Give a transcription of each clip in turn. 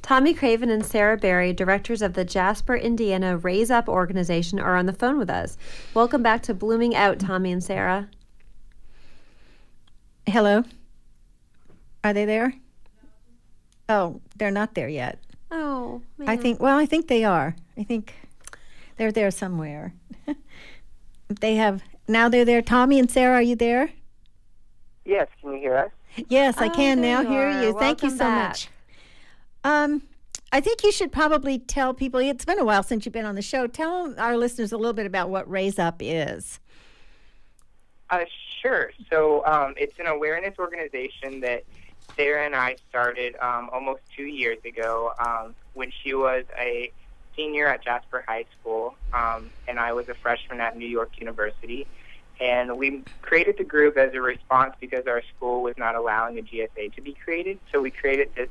Tommy Craven and Sarah Berry, directors of the Jasper, Indiana Raise Up organization, are on the phone with us. Welcome back to Blooming Out, Tommy and Sarah. Hello? Are they there? Oh, they're not there yet. Oh, man. I think they are. I think they're there somewhere. Now they're there. Tommy and Sarah, are you there? Yes, can you hear us? Yes, I can there now you hear are. you. Thank you Welcome so back. much. I think you should probably tell people, it's been a while since you've been on the show. Tell our listeners a little bit about what Raise Up is. Sure. So it's an awareness organization that Sarah and I started almost 2 years ago when she was a senior at Jasper High School, and I was a freshman at New York University. And we created the group as a response because our school was not allowing a GSA to be created. So we created this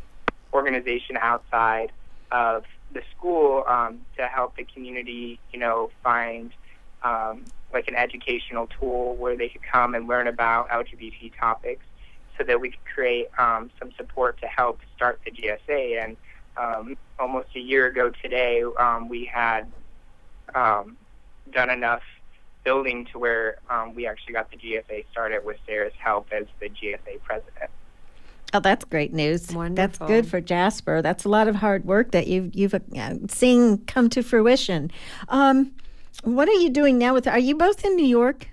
organization outside of the school to help the community, find like an educational tool where they could come and learn about LGBT topics so that we could create some support to help start the GSA. And almost a year ago today, we had done enough building to where we actually got the GSA started with Sarah's help as the GSA president. Oh, that's great news. Wonderful. That's good for Jasper. That's a lot of hard work that you've seen come to fruition. What are you doing now are you both in New York?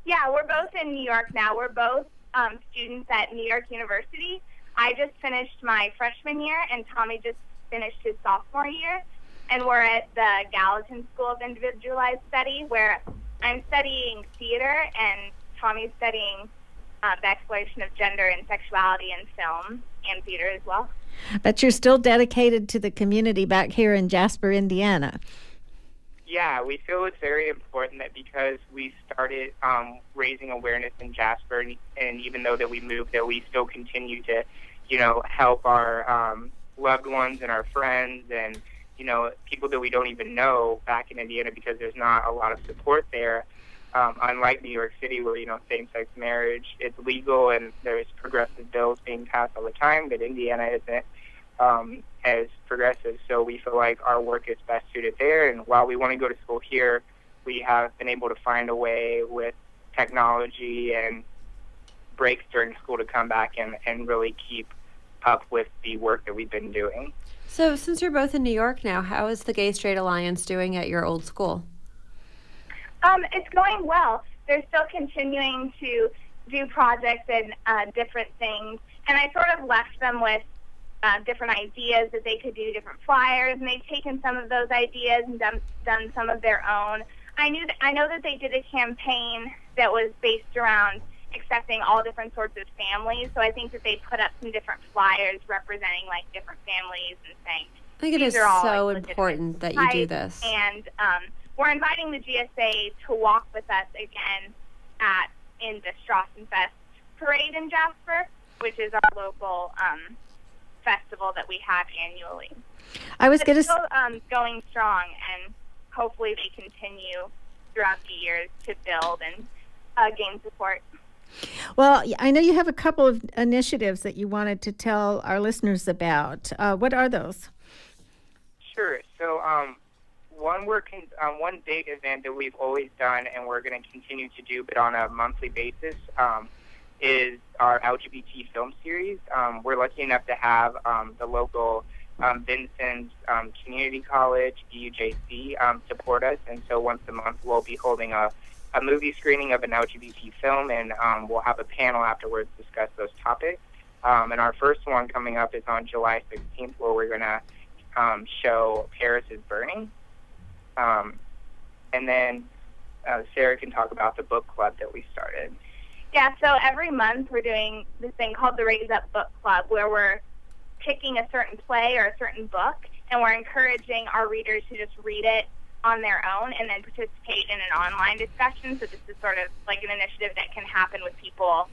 Yeah, we're both in New York now. We're both students at New York University. I just finished my freshman year, and Tommy just finished his sophomore year. And we're at the Gallatin School of Individualized Study, where I'm studying theater, and Tommy's studying the exploration of gender and sexuality in film and theater as well. But you're still dedicated to the community back here in Jasper, Indiana. Yeah, we feel it's very important that because we started raising awareness in Jasper, and even though that we moved, that we still continue to, help our loved ones and our friends and, people that we don't even know back in Indiana because there's not a lot of support there. Unlike New York City where, same-sex marriage is legal and there's progressive bills being passed all the time, but Indiana isn't as progressive. So we feel like our work is best suited there. And while we want to go to school here, we have been able to find a way with technology and breaks during school to come back and really keep up with the work that we've been doing. So since you're both in New York now, how is the Gay Straight Alliance doing at your old school? It's going well. They're still continuing to do projects and different things. And I sort of left them with different ideas that they could do, different flyers, and they've taken some of those ideas and done some of their own. I know that they did a campaign that was based around accepting all different sorts of families. So I think that they put up some different flyers representing like different families and saying I think it is these are all, so like, important that you do this. And we're inviting the GSA to walk with us again in the Strassenfest parade in Jasper, which is our local festival that we have annually. I was going to still going strong, and hopefully they continue throughout the years to build and gain support. Well, I know you have a couple of initiatives that you wanted to tell our listeners about. What are those? Sure. So one big event that we've always done and we're going to continue to do, but on a monthly basis, is our LGBT film series. We're lucky enough to have the local Vincent's Community College, EUJC, support us, and so once a month we'll be holding a movie screening of an LGBT film, and we'll have a panel afterwards to discuss those topics. And our first one coming up is on July 16th, where we're going to show Paris is Burning. And then Sarah can talk about the book club that we started. Yeah, so every month we're doing this thing called the Raise Up Book Club, where we're picking a certain play or a certain book, and we're encouraging our readers to just read it on their own and then participate in an online discussion. So this is sort of like an initiative that can happen with people,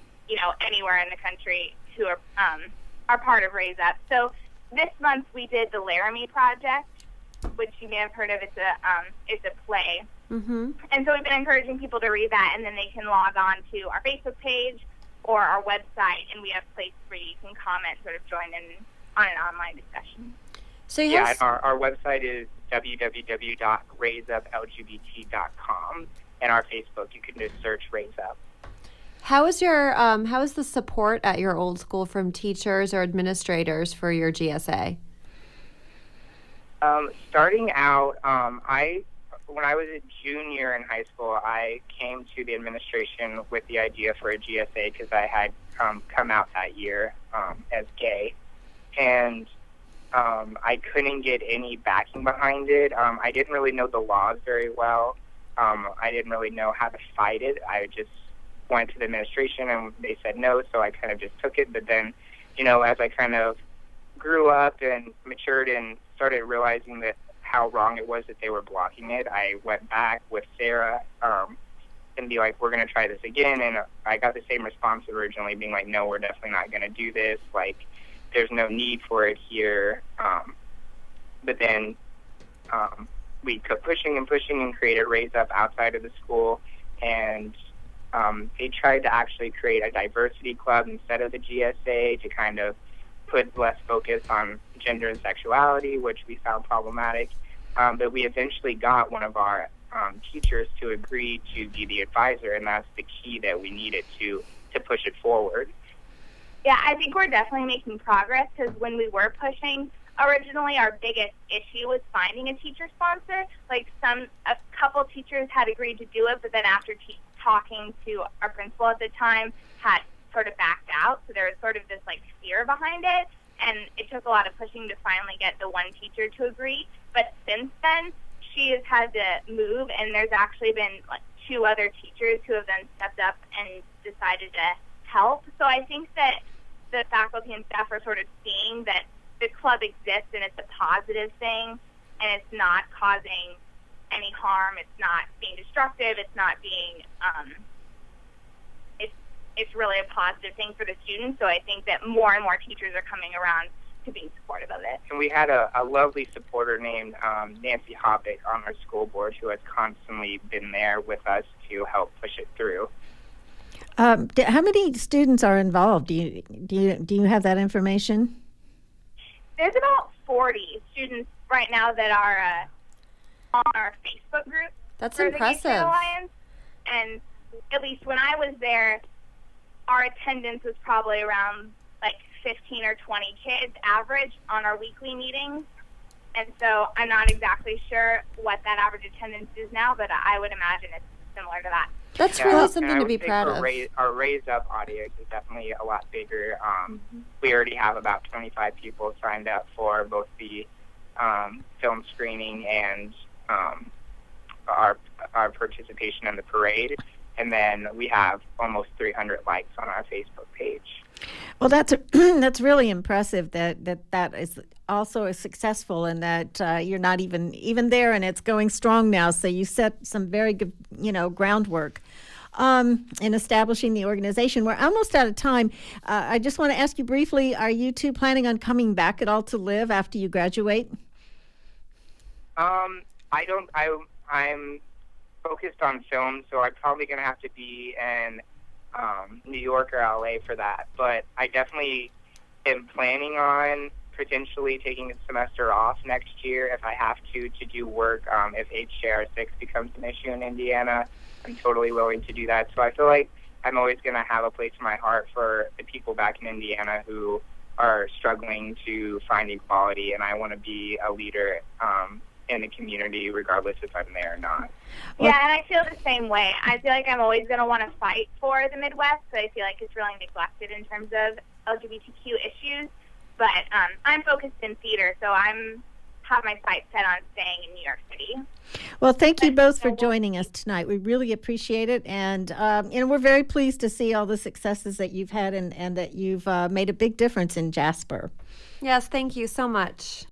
anywhere in the country who are part of Raise Up. So this month we did the Laramie Project, which you may have heard of. It's a play. Mm-hmm. And so we've been encouraging people to read that, and then they can log on to our Facebook page or our website, and we have places where you can comment, sort of join in on an online discussion. So you Yeah, have and our website is www.raiseupLGBT.com, and our Facebook, you can just search Raise Up. how is the support at your old school from teachers or administrators for your GSA? Starting out, when I was a junior in high school, I came to the administration with the idea for a GSA because I had come out that year as gay, and I couldn't get any backing behind it. I didn't really know the laws very well. I didn't really know how to fight it. I just went to the administration and they said no, so I kind of just took it. But then, as I kind of grew up and matured and started realizing that how wrong it was that they were blocking it, I went back with Sarah and be like, we're going to try this again. And I got the same response originally, being like, no, we're definitely not going to do this. Like, there's no need for it here. But then we kept pushing and created Raise Up outside of the school. And they tried to actually create a diversity club instead of the GSA to kind of put less focus on gender and sexuality, which we found problematic. But we eventually got one of our teachers to agree to be the advisor, and that's the key that we needed to push it forward. Yeah, I think we're definitely making progress because when we were pushing, originally our biggest issue was finding a teacher sponsor. Like a couple teachers had agreed to do it, but then after talking to our principal at the time, had sort of backed out. So there was sort of this like fear behind it, and it took a lot of pushing to finally get the one teacher to agree. But since then, she has had to move, and there's actually been like 2 other teachers who have then stepped up and decided to help. So I think that the faculty and staff are sort of seeing that the club exists and it's a positive thing, and it's not causing any harm. It's not being destructive. It's not being it's really a positive thing for the students. So I think that more and more teachers are coming around to being supportive of it. And we had a lovely supporter named Nancy Hoppick on our school board who has constantly been there with us to help push it through. How many students are involved? Do you have that information? There's about 40 students right now that are on our Facebook group. That's for impressive. The Gay Straight Alliance. And at least when I was there, our attendance was probably around like 15 or 20 kids average on our weekly meetings. And so I'm not exactly sure what that average attendance is now, but I would imagine it's similar to that. That's really something to be proud of. Our Raise Up audience is definitely a lot bigger. We already have about 25 people signed up for both the film screening and our participation in the parade. And then we have almost 300 likes on our Facebook page. Well, that's really impressive that is also successful, and that you're not even there, and it's going strong now. So you set some very good, groundwork in establishing the organization. We're almost out of time. I just want to ask you briefly: are you two planning on coming back at all to live after you graduate? I'm focused on film, so I'm probably going to have to be in New York or LA for that. But I definitely am planning on potentially taking a semester off next year if I have to do work. If HJR6 becomes an issue in Indiana, I'm totally willing to do that. So I feel like I'm always going to have a place in my heart for the people back in Indiana who are struggling to find equality, and I want to be a leader in the community regardless if I'm there or not. Yeah, and I feel the same way. I feel like I'm always going to want to fight for the Midwest, but I feel like it's really neglected in terms of LGBTQ issues. But I'm focused in theater, so have my sights set on staying in New York City. Well, thank you both for joining us tonight. We really appreciate it, and we're very pleased to see all the successes that you've had and that you've made a big difference in Jasper. Yes, thank you so much.